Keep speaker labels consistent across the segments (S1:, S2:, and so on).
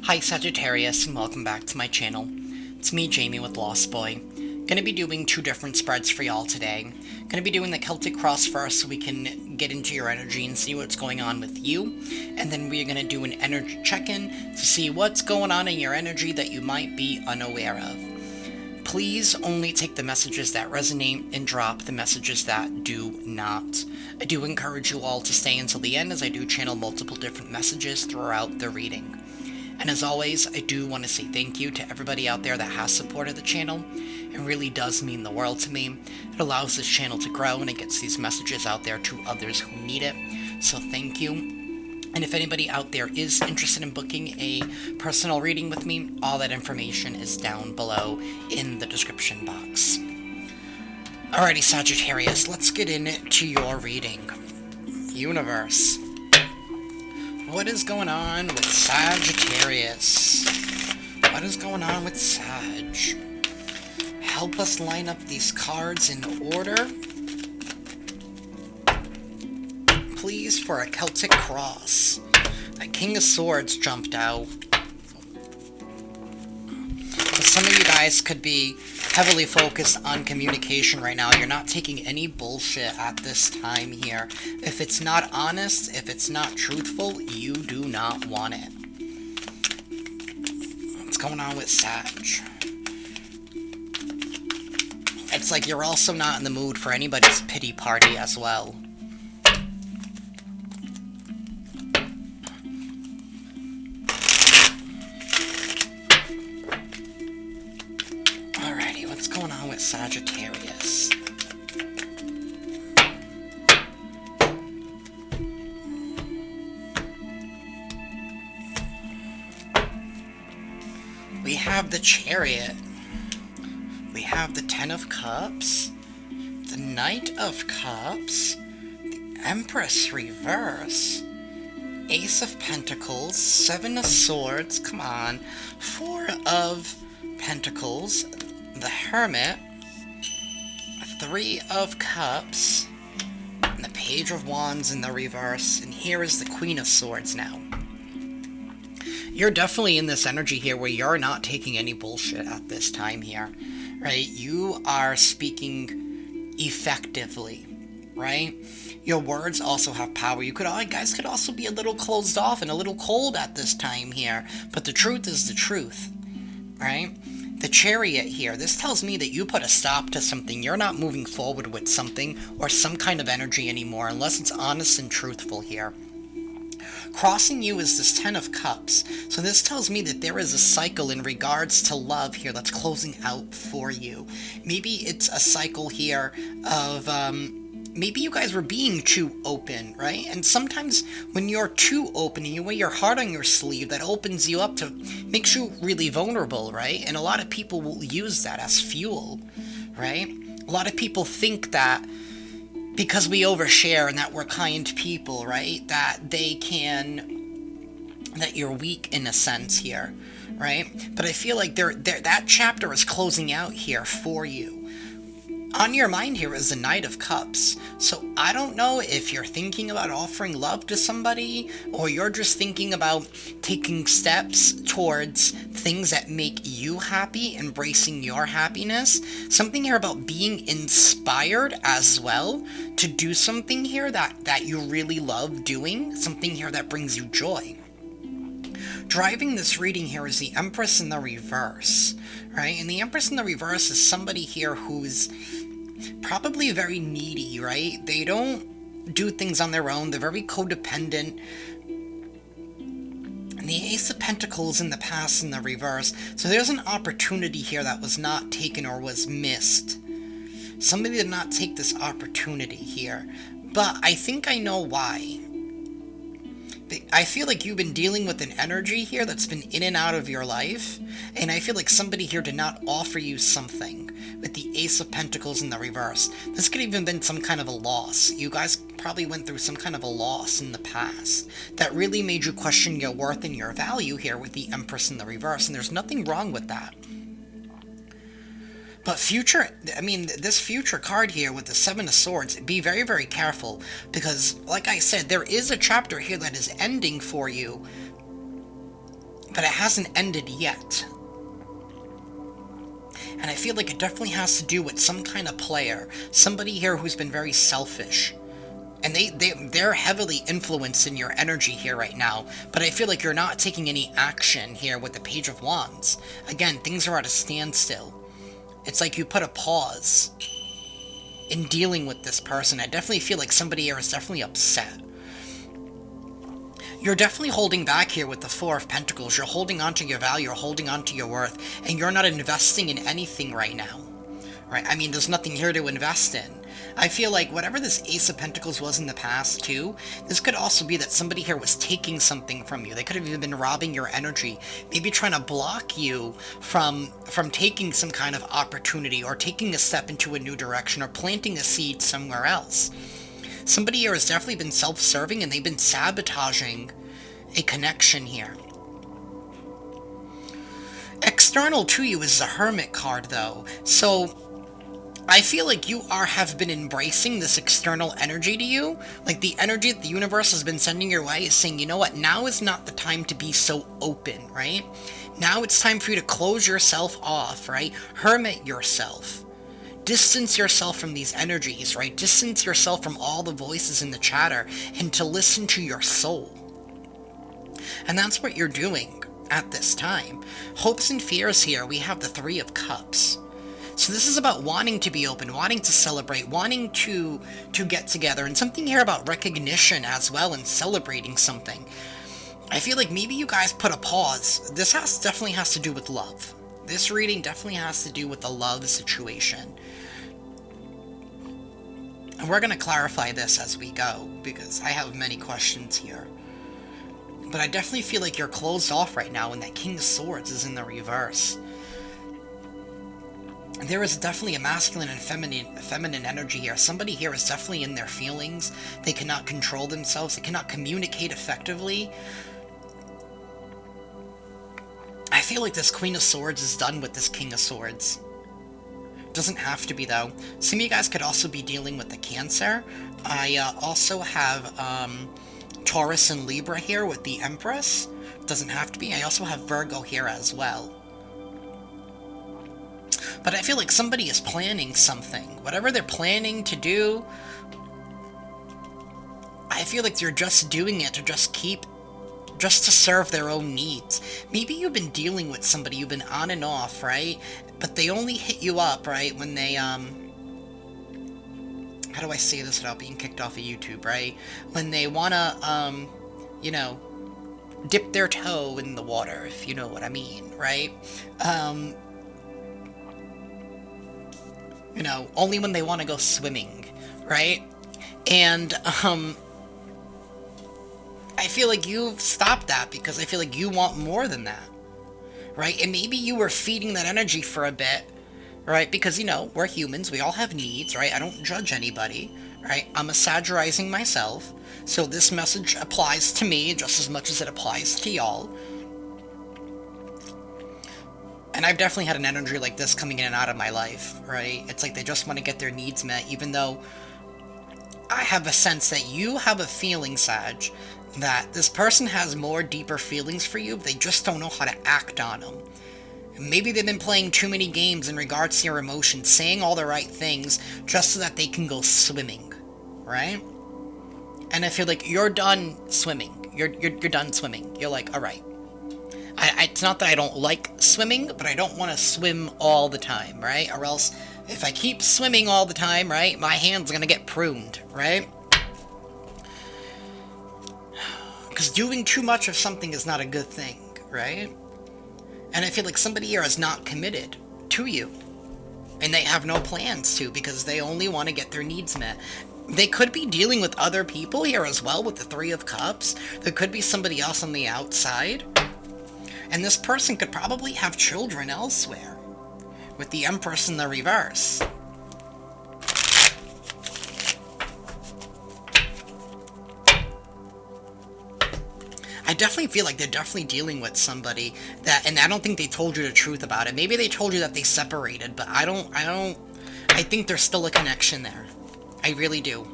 S1: Hi Sagittarius, and welcome back to my channel. It's me, Jamie, with Lost Boy. Gonna be doing two different spreads for y'all today. Gonna be doing the Celtic Cross first so we can get into your energy and see what's going on with you. And then we're gonna do an energy check-in to see what's going on in your energy that you might be unaware of. Please only take the messages that resonate and drop the messages that do not. I do encourage you all to stay until the end as I do channel multiple different messages throughout the reading. And as always, I do want to say thank you to everybody out there that has supported the channel. It really does mean the world to me. It allows this channel to grow and it gets these messages out there to others who need it. So thank you. And if anybody out there is interested in booking a personal reading with me, all that information is down below in the description box. Alrighty, Sagittarius, let's get into your reading. Universe. What is going on with Sagittarius? What is going on with Sag? Help us line up these cards in order. Please, for a Celtic Cross. A King of Swords jumped out. So some of you guys could be heavily focused on communication right now. You're not taking any bullshit at this time here. If it's not honest, if it's not truthful, you do not want it. What's going on with Sag? It's like you're also not in the mood for anybody's pity party as well. What's going on with Sagittarius? We have the Chariot. We have the Ten of Cups. The Knight of Cups. The Empress reverse. Ace of Pentacles. Seven of Swords. Come on. Four of Pentacles. The Hermit, Three of Cups, and the Page of Wands in the reverse, and here is the Queen of Swords now. You're definitely in this energy here where you're not taking any bullshit at this time here, right? You are speaking effectively, right? Your words also have power. You guys could also be a little closed off and a little cold at this time here, but the truth is the truth, right? The Chariot here, this tells me that you put a stop to something. You're not moving forward with something or some kind of energy anymore unless it's honest and truthful here. Crossing you is this Ten of Cups. So this tells me that there is a cycle in regards to love here that's closing out for you. Maybe it's a cycle here of, maybe you guys were being too open, right? And sometimes when you're too open and you wear your heart on your sleeve, that opens you up to, makes you really vulnerable, right? And a lot of people will use that as fuel, right? A lot of people think that because we overshare and that we're kind people, right? That you're weak in a sense here, right? But I feel like that chapter is closing out here for you. On your mind here is the Knight of Cups. So I don't know if you're thinking about offering love to somebody or you're just thinking about taking steps towards things that make you happy, embracing your happiness. Something here about being inspired as well to do something here that you really love doing. Something here that brings you joy. Driving this reading here is the Empress in the reverse, right? And the Empress in the reverse is somebody here who's probably very needy, right? They don't do things on their own. They're very codependent. And the Ace of Pentacles in the past in the reverse. So there's an opportunity here that was not taken or was missed. Somebody did not take this opportunity here. But I think I know why. I feel like you've been dealing with an energy here that's been in and out of your life, and I feel like somebody here did not offer you something with the Ace of Pentacles in the reverse. This could have even been some kind of a loss. You guys probably went through some kind of a loss in the past that really made you question your worth and your value here with the Empress in the reverse, and there's nothing wrong with that. But this future card here with the Seven of Swords, be very, very careful, because, like I said, there is a chapter here that is ending for you, but it hasn't ended yet. And I feel like it definitely has to do with some kind of player, somebody here who's been very selfish. And they're heavily influenced in your energy here right now, but I feel like you're not taking any action here with the Page of Wands. Again, things are at a standstill. It's like you put a pause in dealing with this person. I definitely feel like somebody here is definitely upset. You're definitely holding back here with the Four of Pentacles. You're holding on to your value, you're holding on to your worth, and you're not investing in anything right now. Right? I mean, there's nothing here to invest in. I feel like whatever this Ace of Pentacles was in the past, too, this could also be that somebody here was taking something from you. They could have even been robbing your energy, maybe trying to block you from taking some kind of opportunity, or taking a step into a new direction, or planting a seed somewhere else. Somebody here has definitely been self-serving, and they've been sabotaging a connection here. External to you is the Hermit card, though. So I feel like you have been embracing this external energy to you. Like, the energy that the universe has been sending your way is saying, you know what, now is not the time to be so open, right? Now it's time for you to close yourself off, right? Hermit yourself. Distance yourself from these energies, right? Distance yourself from all the voices in the chatter, and to listen to your soul. And that's what you're doing at this time. Hopes and fears here, we have the Three of Cups. So this is about wanting to be open, wanting to celebrate, wanting to get together, and something here about recognition as well, and celebrating something. I feel like maybe you guys put a pause. This definitely has to do with love. This reading definitely has to do with the love situation. And we're going to clarify this as we go, because I have many questions here. But I definitely feel like you're closed off right now, and that King of Swords is in the reverse. There is definitely a masculine and feminine energy here. Somebody here is definitely in their feelings. They cannot control themselves. They cannot communicate effectively. I feel like this Queen of Swords is done with this King of Swords. Doesn't have to be, though. Some of you guys could also be dealing with the Cancer. I also have Taurus and Libra here with the Empress. Doesn't have to be. I also have Virgo here as well. But I feel like somebody is planning something. Whatever they're planning to do, I feel like they're just doing it to just to serve their own needs. Maybe you've been dealing with somebody, you've been on and off, right? But they only hit you up, right, when they, how do I say this without being kicked off of YouTube, right? When they wanna, you know, dip their toe in the water, if you know what I mean, right? You know, only when they want to go swimming, right? And, I feel like you've stopped that, because I feel like you want more than that, right? And maybe you were feeding that energy for a bit, right? Because, you know, we're humans, we all have needs, right? I don't judge anybody, right? I'm a Sagittarising myself, so this message applies to me just as much as it applies to y'all. And I've definitely had an energy like this coming in and out of my life, right? It's like they just want to get their needs met, even though I have a sense that you have a feeling, Sag, that this person has more deeper feelings for you, but they just don't know how to act on them. Maybe they've been playing too many games in regards to your emotions, saying all the right things just so that they can go swimming, right? And I feel like you're done swimming. You're done swimming. You're like, all right. It's not that I don't like swimming, but I don't want to swim all the time, right? Or else, if I keep swimming all the time, right, my hand's gonna get pruned, right? Because doing too much of something is not a good thing, right? And I feel like somebody here is not committed to you. And they have no plans to, because they only want to get their needs met. They could be dealing with other people here as well with the Three of Cups. There could be somebody else on the outside. And this person could probably have children elsewhere, with the Empress in the reverse. I definitely feel like they're definitely dealing with somebody that, and I don't think they told you the truth about it. Maybe they told you that they separated, but I think there's still a connection there. I really do.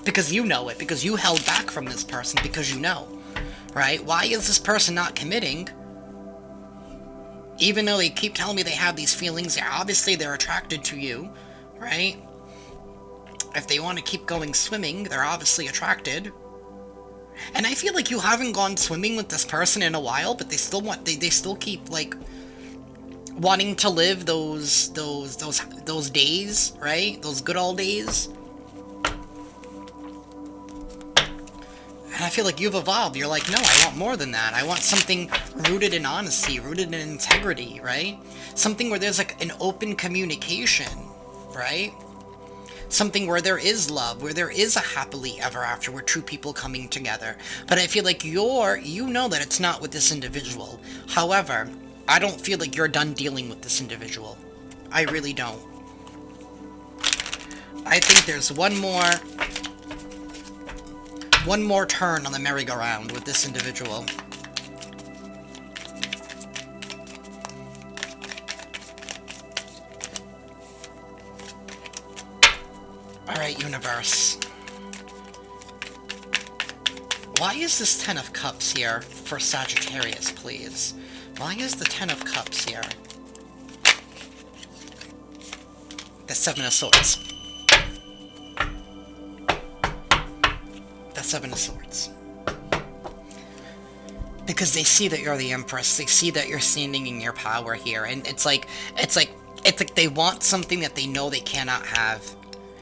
S1: Because you know it, because you held back from this person, because you know. right? Why is this person not committing? Even though they keep telling me they have these feelings, obviously they're attracted to you, right? If they want to keep going swimming, they're obviously attracted. And I feel like you haven't gone swimming with this person in a while, but they still want, they still keep, like, wanting to live those days, right? Those good old days. And I feel like you've evolved. You're like, no, I want more than that. I want something rooted in honesty, rooted in integrity, right? Something where there's, like, an open communication, right? Something where there is love, where there is a happily ever after, where two people coming together. But I feel like you know that it's not with this individual. However, I don't feel like you're done dealing with this individual. I really don't. I think there's one more turn on the merry-go-round with this individual. Alright, universe. Why is this Ten of Cups here for Sagittarius, please? Why is the Ten of Cups here? The Seven of Swords. The Seven of Swords. Because they see that you're the Empress. They see that you're standing in your power here. And it's like they want something that they know they cannot have.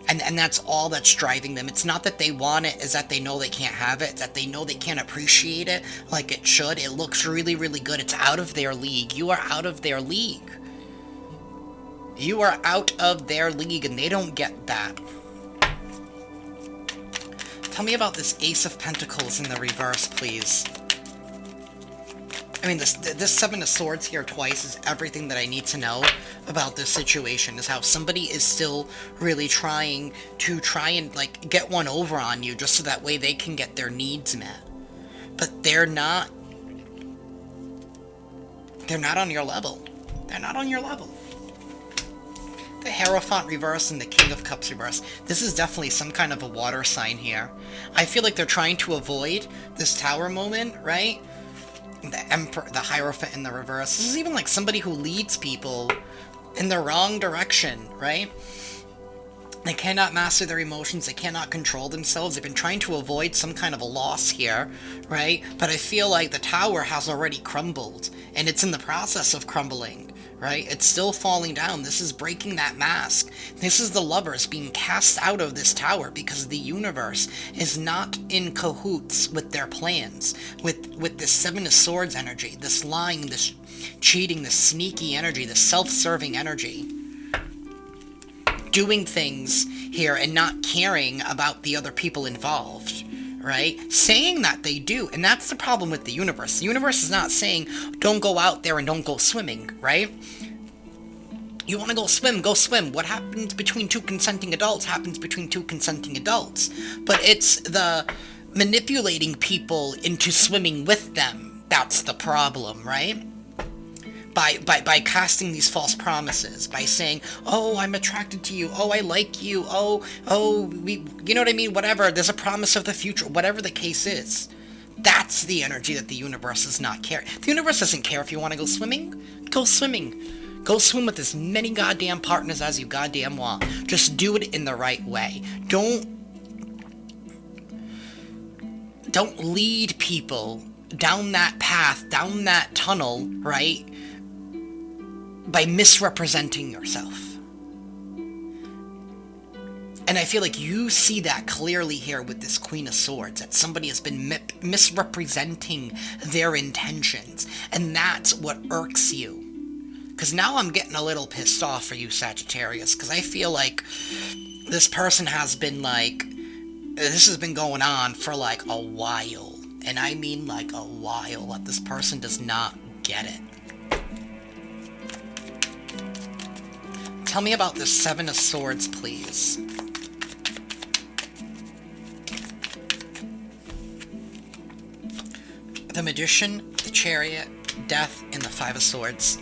S1: And that's all that's driving them. It's not that they want it, it's that they know they can't have it. It's that they know they can't appreciate it like it should. It looks really, really good. It's out of their league. You are out of their league. You are out of their league, and they don't get that. Tell me about this Ace of Pentacles in the reverse, please. I mean, this Seven of Swords here twice is everything that I need to know about this situation, is how somebody is still really trying and, like, get one over on you just so that way they can get their needs met. But they're not on your level. They're not on your level. The Hierophant reverse and the King of Cups reverse. This is definitely some kind of a water sign here. I feel like they're trying to avoid this Tower moment, right? The Emperor, the Hierophant in the reverse. This is even like somebody who leads people in the wrong direction, right? They cannot master their emotions. They cannot control themselves. They've been trying to avoid some kind of a loss here, right? But I feel like the tower has already crumbled, and it's in the process of crumbling, right? It's still falling down. This is breaking that mask. This is the lovers being cast out of this tower because the universe is not in cahoots with their plans, with this Seven of Swords energy, this lying, this cheating, this sneaky energy, this self-serving energy. Doing things here and not caring about the other people involved, right? Saying that they do, and that's the problem with the universe. The universe is not saying, don't go out there and don't go swimming, right? You want to go swim. What happens between two consenting adults happens between two consenting adults. But it's the manipulating people into swimming with them. That's the problem, right? By casting these false promises, by saying, oh, I'm attracted to you, oh, I like you, you know what I mean, whatever, there's a promise of the future, whatever the case is. That's the energy that the universe does not care. The universe doesn't care if you want to go swimming. Go swimming. Go swim with as many goddamn partners as you goddamn want. Just do it in the right way. Don't lead people down that path, down that tunnel, right? By misrepresenting yourself. And I feel like you see that clearly here with this Queen of Swords, that somebody has been misrepresenting their intentions. And that's what irks you. Because now I'm getting a little pissed off for you, Sagittarius, because I feel like this person has been like, this has been going on for like a while. And I mean like a while, that this person does not get it. Tell me about the Seven of Swords, please. The Magician, the Chariot, Death, and the Five of Swords.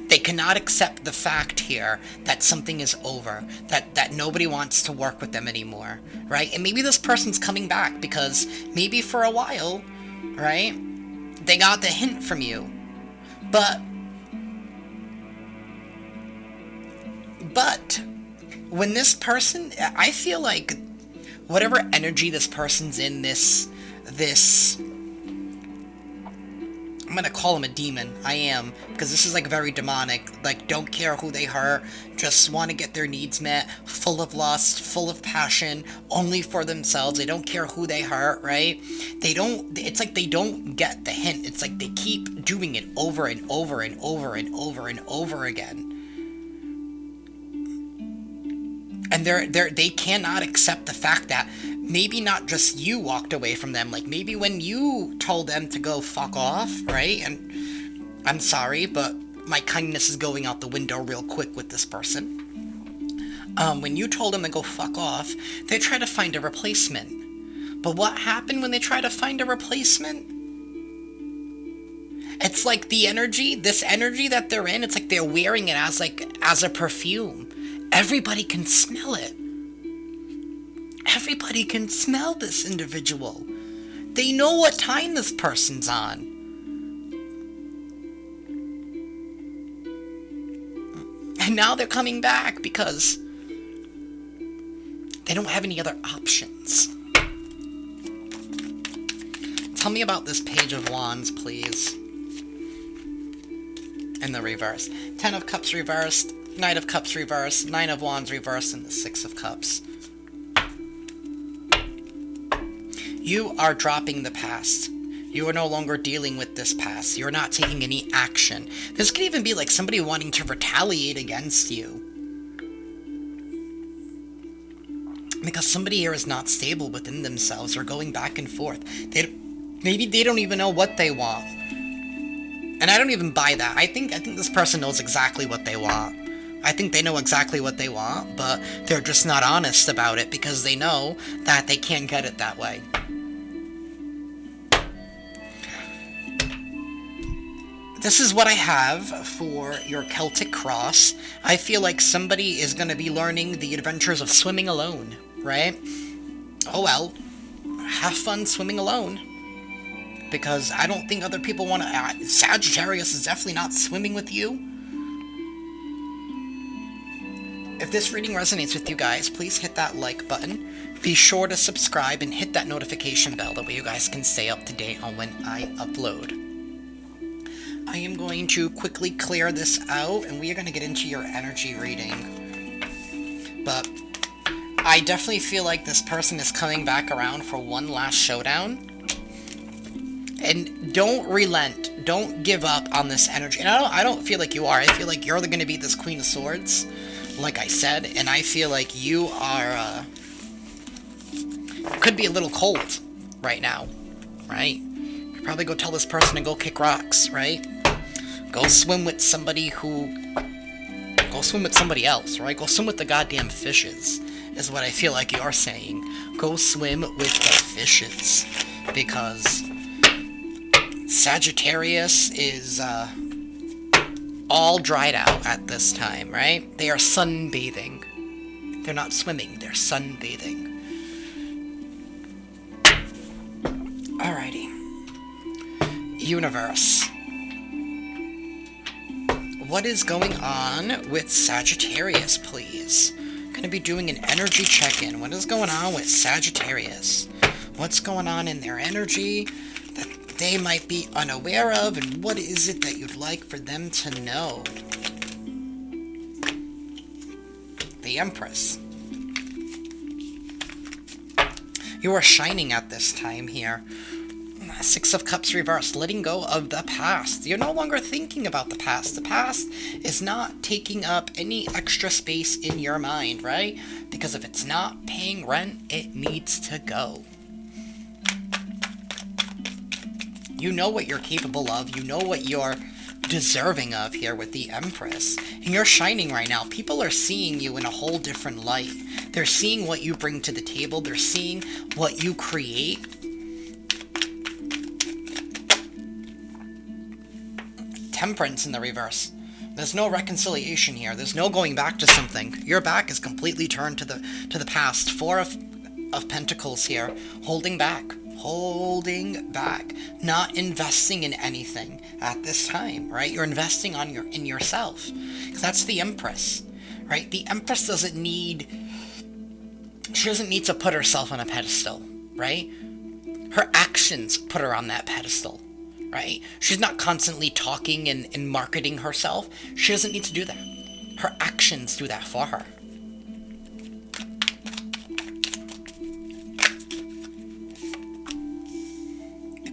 S1: They cannot accept the fact here that something is over, that nobody wants to work with them anymore, right? And maybe this person's coming back because maybe for a while, right, they got the hint from you. But when this person, I feel like whatever energy this person's in, this I'm gonna call him a demon. I am, because this is like very demonic. Like, don't care who they hurt, just want to get their needs met, full of lust, full of passion, only for themselves. They don't care who they hurt, right? It's like they don't get the hint. It's like they keep doing it over and over and over and over and over again. And they cannot accept the fact that maybe not just you walked away from them, like maybe when you told them to go fuck off, right? And I'm sorry, but my kindness is going out the window real quick with this person. When you told them to go fuck off, they try to find a replacement. But what happened when they try to find a replacement? It's like this energy that they're in, it's like they're wearing it as a perfume. Everybody can smell it. Everybody can smell this individual. They know what time this person's on. And now they're coming back because they don't have any other options. Tell me about this Page of Wands, please. In the reverse. 10 of Cups reversed, Knight of Cups reversed, 9 of Wands reversed, and the 6 of Cups. You are dropping the past. You are no longer dealing with this past. You're not taking any action. This could even be like somebody wanting to retaliate against you. Because somebody here is not stable within themselves or going back and forth. Maybe they don't even know what they want. And I don't even buy that. I think this person knows exactly what they want. I think they know exactly what they want, but they're just not honest about it because they know that they can't get it that way. This is what I have for your Celtic cross. I feel like somebody is going to be learning the adventures of swimming alone, right? Oh well, have fun swimming alone. Because I don't think other people want to... Sagittarius is definitely not swimming with you. If this reading resonates with you guys, please hit that like button. Be sure to subscribe and hit that notification bell. That way you guys can stay up to date on when I upload. I am going to quickly clear this out, and we are going to get into your energy reading. But I definitely feel like this person is coming back around for one last showdown. And don't relent. Don't give up on this energy. And I don't feel like you are. I feel like you're going to be this Queen of Swords, like I said. And I feel like you are, could be a little cold right now, right? You could probably go tell this person to go kick rocks, right? Go swim with somebody Go swim with somebody else, right? Go swim with the goddamn fishes, is what I feel like you're saying. Go swim with the fishes. Because Sagittarius is all dried out at this time, right? They are sunbathing. They're not swimming, they're sunbathing. Alrighty. Universe. What is going on with Sagittarius, please? Gonna be doing an energy check-in. What is going on with Sagittarius? What's going on in their energy that they might be unaware of, and what is it that you'd like for them to know? The Empress. You are shining at this time here. 6 of Cups reversed, letting go of the past. You're no longer thinking about the past. The past is not taking up any extra space in your mind, right? Because if it's not paying rent, it needs to go. You know what you're capable of. You know what you're deserving of here with the Empress. And you're shining right now. People are seeing you in a whole different light. They're seeing what you bring to the table. They're seeing what you create. Temperance in the reverse. There's no reconciliation here. There's no going back to something. Your back is completely turned to the past. Four of Pentacles here, holding back, not investing in anything at this time, right? You're investing in yourself, because that's the Empress, right? The Empress doesn't need to put herself on a pedestal, right? Her actions put her on that pedestal, right? She's not constantly talking and marketing herself. She doesn't need to do that. Her actions do that for her.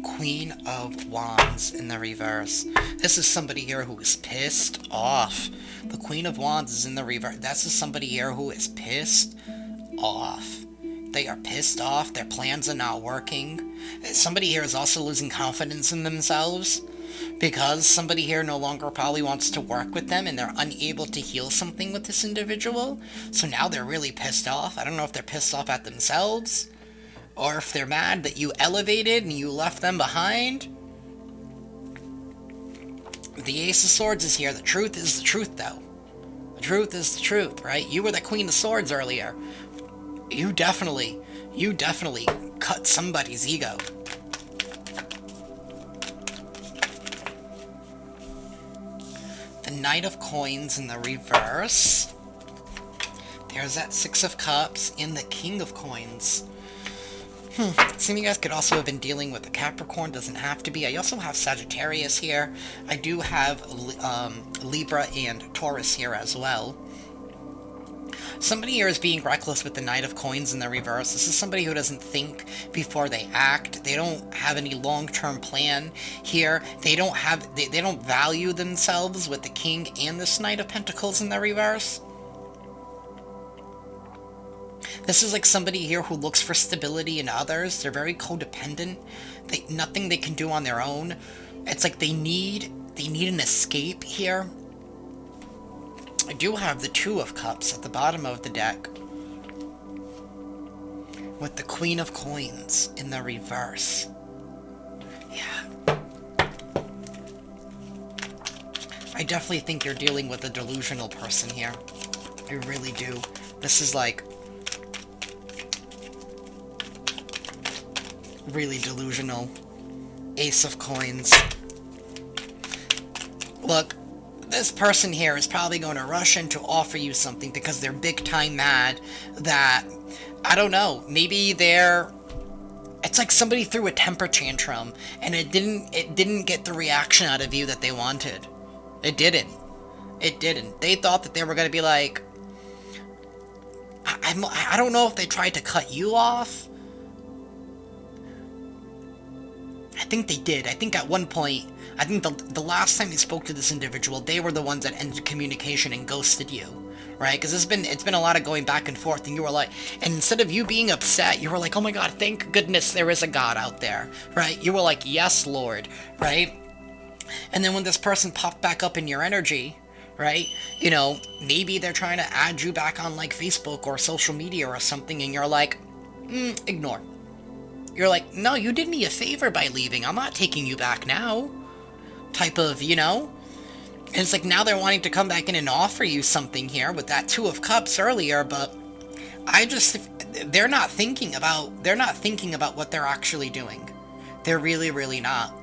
S1: Queen of Wands in the reverse. This is somebody here who is pissed off. The Queen of Wands is in the reverse. This is somebody here who is pissed off. They are pissed off. Their plans are not working. Somebody here is also losing confidence in themselves because somebody here no longer probably wants to work with them and they're unable to heal something with this individual. So now they're really pissed off. I don't know if they're pissed off at themselves or if they're mad that you elevated and you left them behind. The Ace of Swords is here. The truth is the truth, though. The truth is the truth, right? You were the Queen of Swords earlier. You definitely cut somebody's ego. The Knight of Coins in the reverse. There's that Six of Cups and the King of Coins. Some of you guys could also have been dealing with a Capricorn. Doesn't have to be. I also have Sagittarius here. I do have Libra and Taurus here as well. Somebody here is being reckless with the Knight of Coins in the reverse. This is somebody who doesn't think before they act. They don't have any long-term plan here. They don't value themselves with the King and this Knight of Pentacles in the reverse. This is like somebody here who looks for stability in others. They're very codependent. Nothing they can do on their own. It's like they need an escape here. I do have the Two of Cups at the bottom of the deck, with the Queen of Coins in the reverse. Yeah. I definitely think you're dealing with a delusional person here. I really do. This is like really delusional. Ace of Coins. Look, this person here is probably going to rush in to offer you something because they're big time mad that, I don't know, maybe it's like somebody threw a temper tantrum and it didn't get the reaction out of you that they wanted. It didn't. They thought that they were going to be like, I don't know if they tried to cut you off. I think they did. I think at one point, I think the last time you spoke to this individual, they were the ones that ended communication and ghosted you, right? Because it's been a lot of going back and forth, and you were like, and instead of you being upset, you were like, oh my God, thank goodness there is a God out there, right? You were like, yes, Lord, right? And then when this person popped back up in your energy, right? You know, maybe they're trying to add you back on like Facebook or social media or something, and you're like, ignore. You're like, no, you did me a favor by leaving. I'm not taking you back now. Type of, you know? And it's like now they're wanting to come back in and offer you something here with that Two of Cups earlier, but they're not thinking about what they're actually doing. They're really, really not.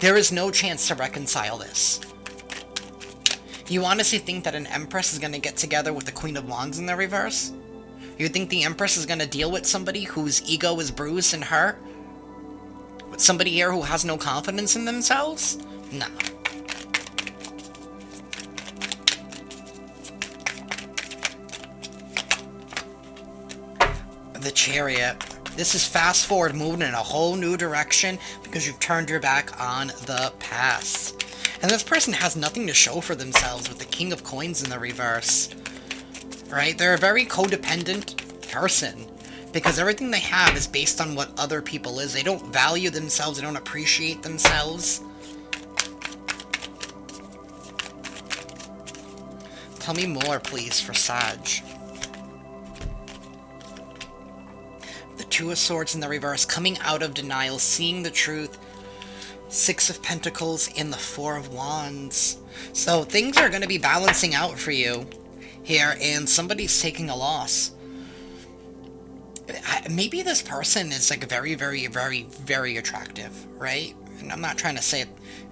S1: There is no chance to reconcile this. You honestly think that an Empress is going to get together with the Queen of Wands in the reverse? You think the Empress is going to deal with somebody whose ego is bruised and hurt? With somebody here who has no confidence in themselves? No. The Chariot. This is fast forward, moving in a whole new direction because you've turned your back on the past. And this person has nothing to show for themselves with the King of Coins in the reverse. Right? They're a very codependent person because everything they have is based on what other people is. They don't value themselves. They don't appreciate themselves. Tell me more, please, for Sag. The Two of Swords in the reverse, coming out of denial, seeing the truth. Six of Pentacles and the Four of Wands. So things are going to be balancing out for you here, and somebody's taking a loss. Maybe this person is like very, very, very, very attractive, right? And I'm not trying to say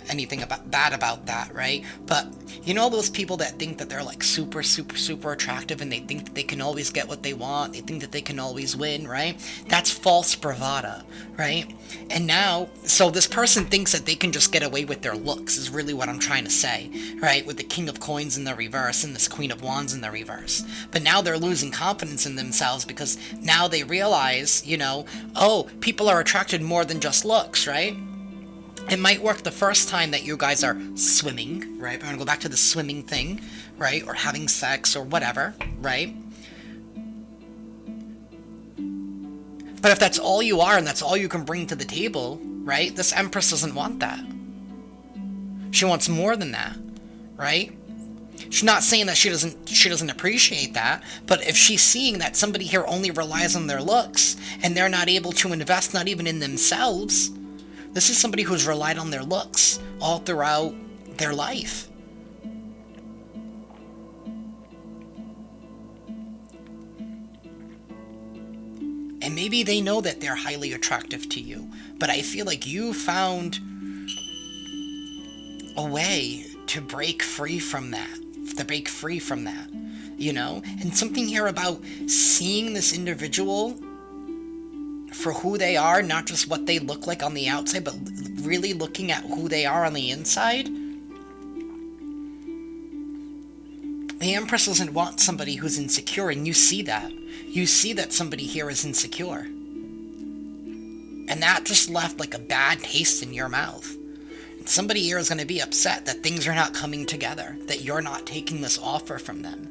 S1: anything bad about that, right? But you know those people that think that they're like super, super, super attractive, and they think that they can always get what they want, they think that they can always win, right? That's false bravado, right? And now, so this person thinks that they can just get away with their looks, is really what I'm trying to say, right? With the King of Coins in the reverse and this Queen of Wands in the reverse. But now they're losing confidence in themselves, because now they realize, you know, oh, people are attracted more than just looks, right? It might work the first time that you guys are swimming, right? We're going to go back to the swimming thing, right? Or having sex or whatever, right? But if that's all you are and that's all you can bring to the table, right? This Empress doesn't want that. She wants more than that, right? She's not saying that she doesn't appreciate that, but if she's seeing that somebody here only relies on their looks and they're not able to invest not even in themselves, this is somebody who's relied on their looks all throughout their life. And maybe they know that they're highly attractive to you, but I feel like you found a way to break free from that. You know? And something here about seeing this individual for who they are, not just what they look like on the outside, but really looking at who they are on the inside. The Empress doesn't want somebody who's insecure, and you see that. You see that somebody here is insecure. And that just left like a bad taste in your mouth. And somebody here is going to be upset that things are not coming together, that you're not taking this offer from them.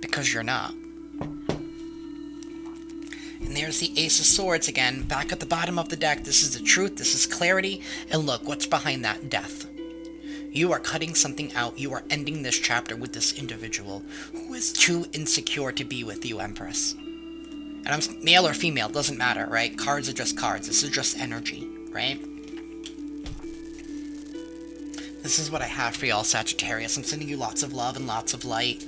S1: Because you're not. And there's the Ace of Swords again, back at the bottom of the deck. This is the truth, this is clarity, and look, what's behind that? Death. You are cutting something out, you are ending this chapter with this individual who is too insecure to be with you, Empress. And I'm male or female, doesn't matter, right? Cards are just cards, this is just energy, right? This is what I have for y'all, Sagittarius. I'm sending you lots of love and lots of light.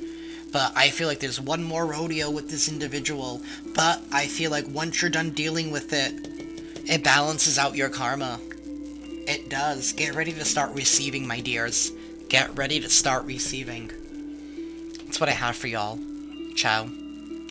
S1: But I feel like there's one more rodeo with this individual. But I feel like once you're done dealing with it, it balances out your karma. It does. Get ready to start receiving, my dears. Get ready to start receiving. That's what I have for y'all. Ciao.